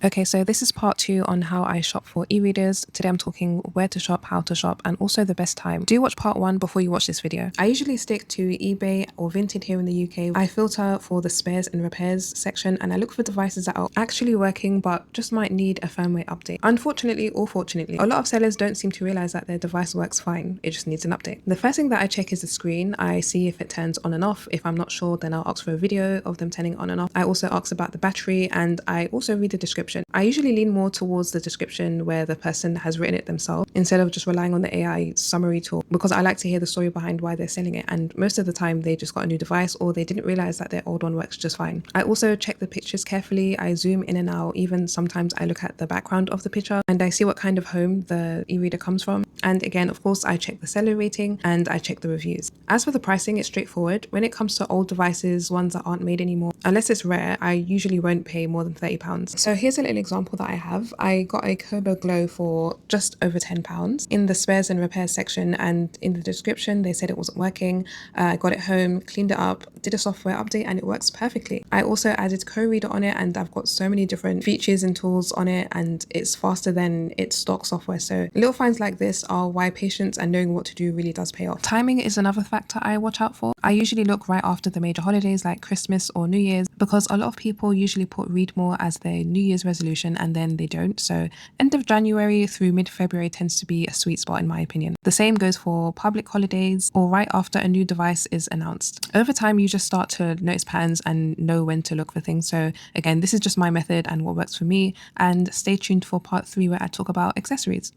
Okay, so this is part 2 on how I shop for e-readers. Today I'm talking where to shop, how to shop, and also the best time. Do watch part 1 before you watch this video. I usually stick to eBay or Vinted here in the UK. I filter for the spares and repairs section and I look for devices that are actually working but just might need a firmware update. Unfortunately or fortunately, a lot of sellers don't seem to realize that their device works fine. It just needs an update. The first thing that I check is the screen. I see if it turns on and off. If I'm not sure, then I'll ask for a video of them turning on and off. I also ask about the battery and I also read the description. I usually lean more towards the description where the person has written it themselves instead of just relying on the AI summary tool, because I like to hear the story behind why they're selling it, and most of the time they just got a new device or they didn't realize that their old one works just fine. I also check the pictures carefully. I zoom in and out. Even sometimes I look at the background of the picture and I see what kind of home the e-reader comes from. And again, of course, I check the seller rating and I check the reviews. As for the pricing, it's straightforward. When it comes to old devices, ones that aren't made anymore, unless it's rare, I usually won't pay more than £30. So here's a little example that I have. I got a Kobo Glow for just over £10 in the spares and repairs section, and in the description they said it wasn't working. I got it home, cleaned it up, did a software update, and it works perfectly. I also added co-reader on it and I've got so many different features and tools on it, and it's faster than its stock software. So little finds like this are why patience and knowing what to do really does pay off. Timing is another factor I watch out for. I usually look right after the major holidays like Christmas or New Year's, because a lot of people usually put read more as their New Year's resolution and then they don't. So end of January through mid-February tends to be a sweet spot in my opinion. The same goes for public holidays or right after a new device is announced. Over time, you just start to notice patterns and know when to look for things. So again, this is just my method and what works for me, and stay tuned for part 3 where I talk about accessories.